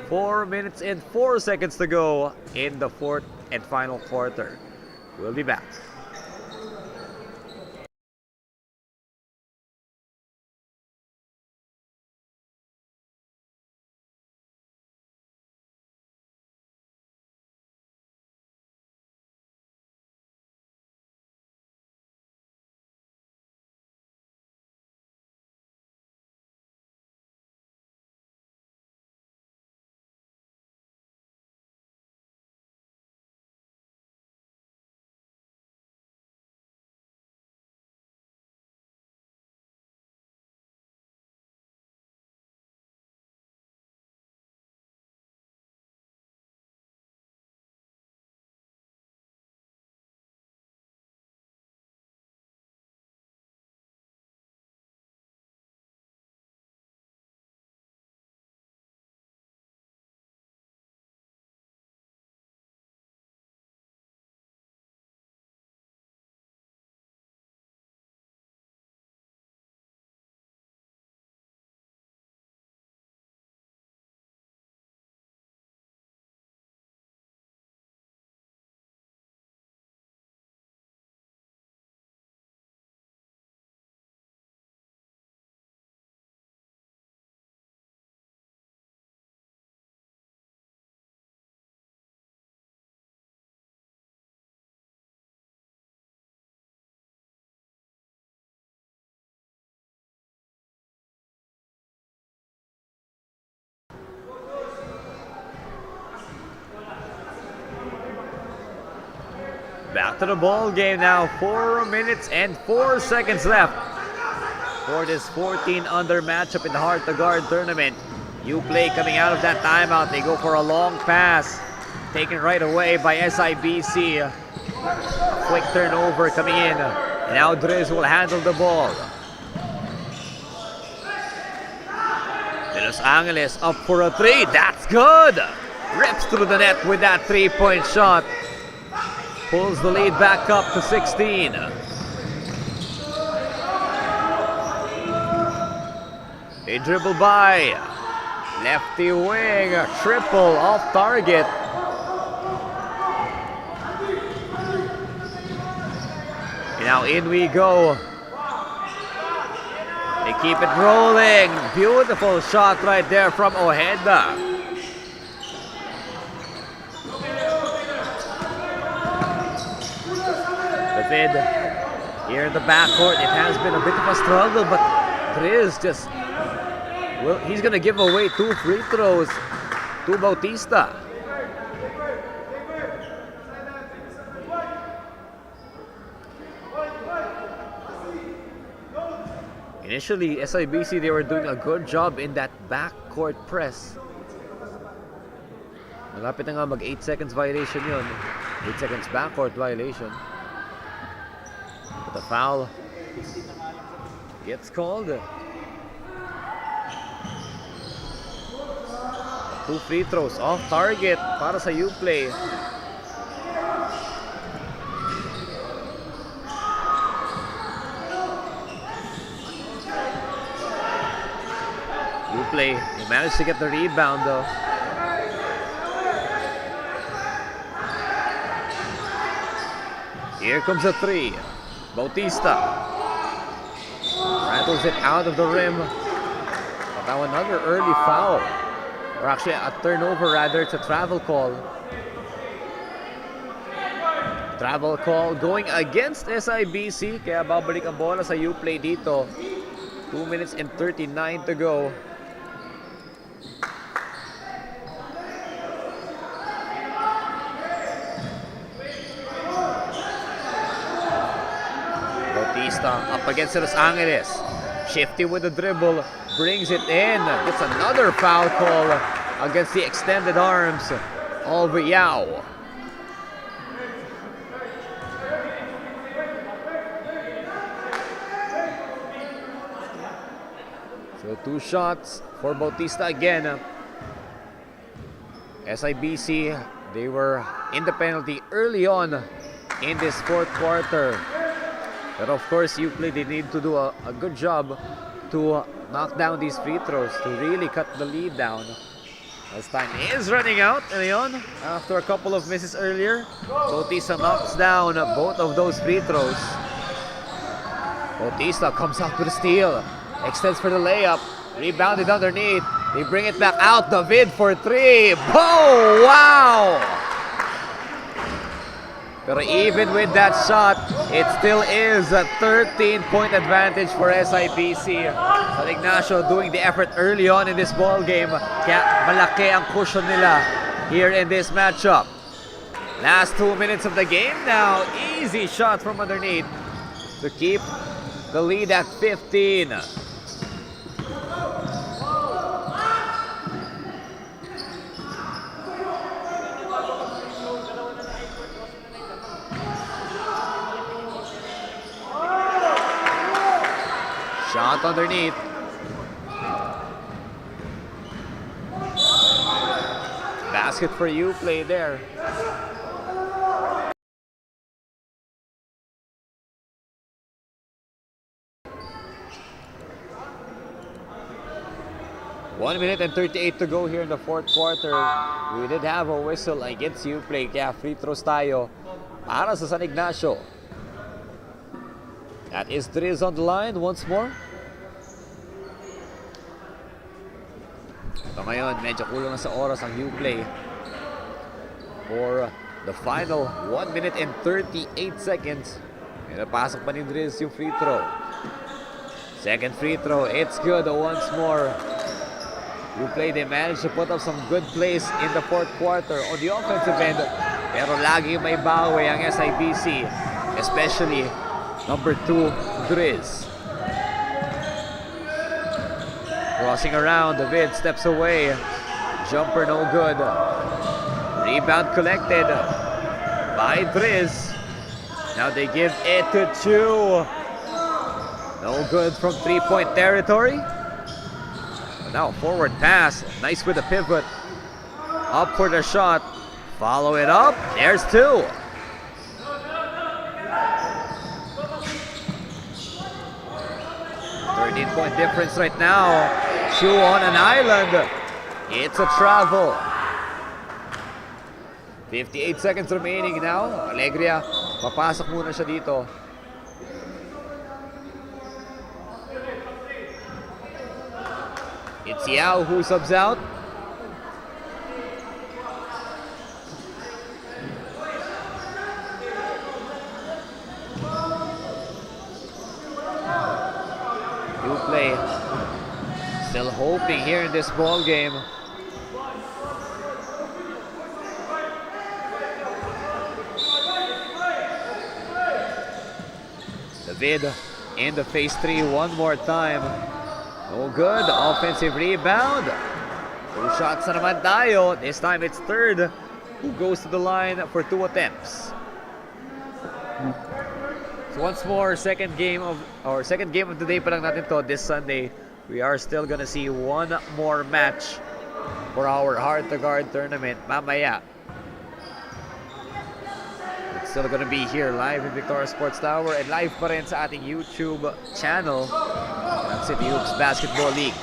4 minutes and 4 seconds to go in the fourth and final quarter. We'll be back. Back to the ball game now. 4 minutes and 4 seconds left for this 14 under matchup in the Hard to Guard tournament. UPlay coming out of that timeout. They go for a long pass, taken right away by SIBC. Quick turnover coming in. And now Driz will handle the ball. Los Angeles up for a 3. That's good. Rips through the net with that 3-point shot. Pulls the lead back up to 16. They dribble by. Lefty wing, triple off target. And now in we go. They keep it rolling. Beautiful shot right there from Ojeda. David here in the backcourt. It has been a bit of a struggle, but Driz just, well, he's gonna give away 2 free throws to Bautista. Initially, SIBC, they were doing a good job in that backcourt press. Malapit na nga mag 8 seconds violation yun. 8 seconds backcourt violation. But the foul gets called. 2 free throws off target para sa UPlay. UPlay, they managed to get the rebound though. Here comes a 3. Bautista rattles it out of the rim. But now another early foul. Or actually a turnover rather, it's a travel call. Travel call going against SIBC. Kaya babalik ang bola sa UPlay dito. 2 minutes and 39 to go. Up against Los Angeles. Shifty with the dribble. Brings it in. Gets another foul call against the extended arms of Yao. So 2 shots for Bautista again. SIBC, they were in the penalty early on in this 4th quarter. But of course, UPlay, they need to do a good job to knock down these free throws, to really cut the lead down. As time is running out, and yun, after a couple of misses earlier, Bautista knocks down both of those free throws. Bautista comes out with a steal, extends for the layup, rebounded underneath. They bring it back out, David for 3. Oh, wow! But even with that shot, it still is a 13-point advantage for SIBC. But Ignacio doing the effort early on in this ball game. Kaya malaki ang cushion nila here in this matchup. Last 2 minutes of the game now. Easy shot from underneath to keep the lead at 15. Shot underneath. Basket for UPlay there. One minute and 38 to go here in the 4th quarter. We did have a whistle against UPlay, kaya free throws tayo para sa San Ignacio. That is Driz on the line once more. So ngayon, medyo kulang na sa oras ang UPlay for the final 1 minute and 38 seconds. May napasok pa ni Driz yung free throw. Second free throw, it's good once more. UPlay, they managed to put up some good plays in the 4th quarter. On the offensive end, Pero lagi may bawi ang SIBC, especially number 2, Driz. Crossing around, David steps away. Jumper no good. Rebound collected by Driz. Now they give it to Chu. No good from 3-point territory. Now forward pass. Nice with the pivot. Up for the shot. Follow it up. There's 2. Point difference right now. Chu on an island. It's a travel. 58 seconds remaining now. Alegria, papasok muna siya dito. It's Yao who subs out. UPlay still hoping here in this ball game. David in the phase 3 one more time. No good. Offensive rebound. 2 shots na naman tayo. This time it's third who goes to the line for 2 attempts. So once more, second game of the day pa lang natin to this Sunday. We are still gonna see one more match for our heart-to-guard tournament mamaya. It's still gonna be here live in Victoria Sports Tower and live pa rin sa ating YouTube channel ng City Hoops Basketball League.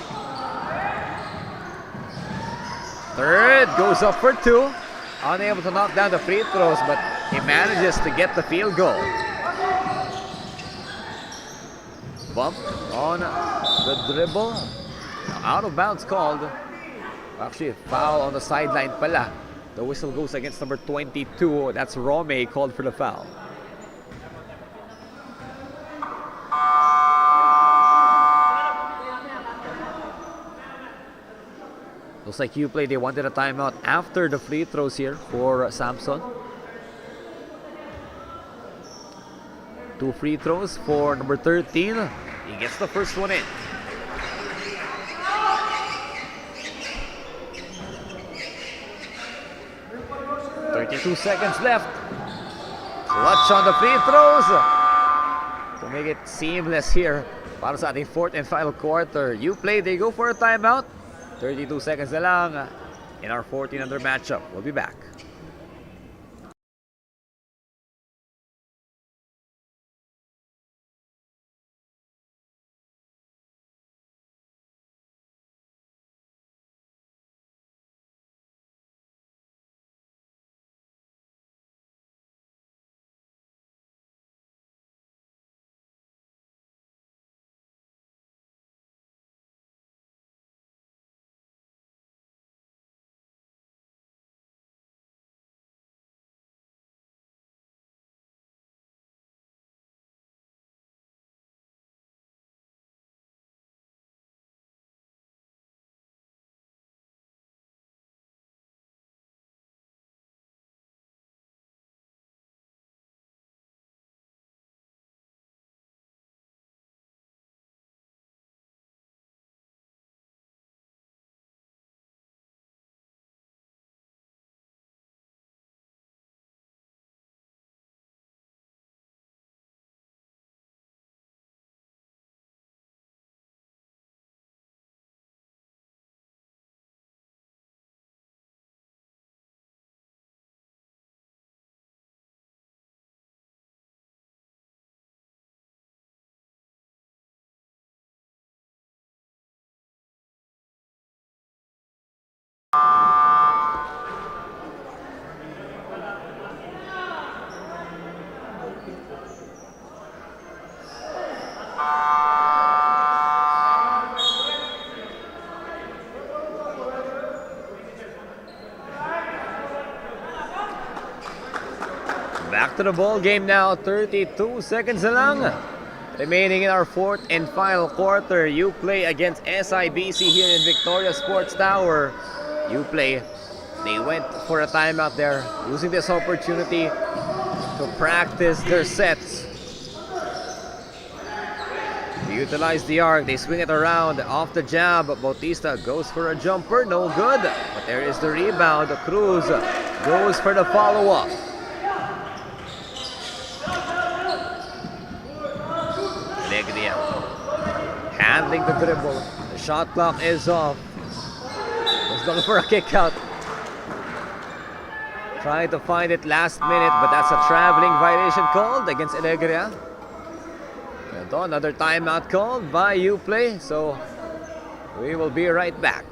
Third goes up for 2. Unable to knock down the free throws, but he manages to get the field goal. Bump on the dribble. Out of bounds called. Actually, a foul on the sideline pala. The whistle goes against number 22. That's Rome called for the foul. Looks like UPlay, they wanted a timeout after the free throws here for Samson. 2 free throws for number 13. He gets the first one in. .32 seconds left. Clutch on the free throws to make it seamless here para sa ating 4th and final quarter. UPlay, they go for a timeout. 32 seconds na lang in our 14-under matchup. We'll be back. Back to the ball game now. 32 seconds na lang remaining in our 4th and final quarter. UPlay against SIBC here in Victoria Sports Tower. UPlay They went for a timeout there, using this opportunity to practice their sets. They utilize the arc, they swing it around, off the jab. Bautista goes for a jumper, no good. But there is the rebound. Cruz goes for the follow-up. Alegria handling the dribble. The shot clock is off. Was going for a kick out. Trying to find it last minute, but that's a traveling violation called against Alegria. And another timeout called by UPlay, so we will be right back.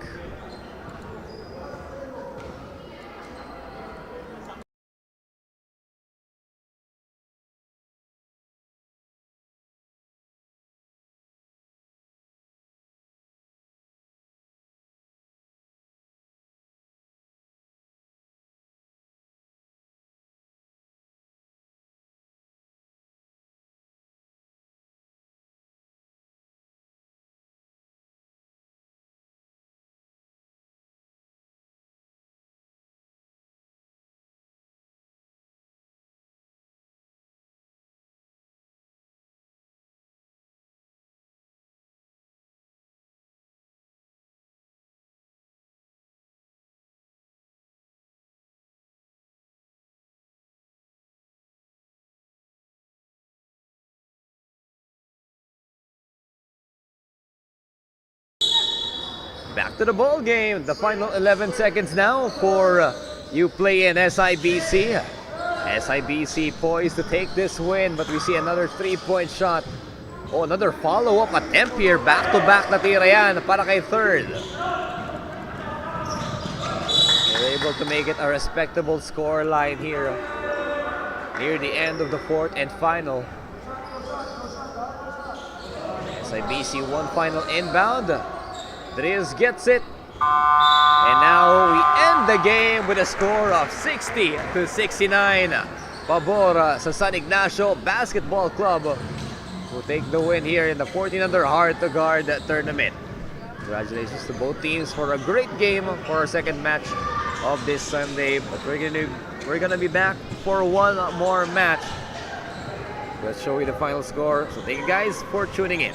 Back to the ball game. The final 11 seconds now for UPlay and SIBC. SIBC poised to take this win, but we see another 3-point shot. Oh, another follow-up attempt here. Back-to-back na tira yan para kay third. They're able to make it a respectable score line here near the end of the fourth and final. SIBC one final inbound. Dries gets it. And now we end the game with a score of 60-69. Pabor sa San Ignacio Basketball Club, who take the win here in the 14 under hard to guard tournament. Congratulations to both teams for a great game for our second match of this Sunday. But we're gonna be back for one more match. Let's show you the final score. So thank you guys for tuning in.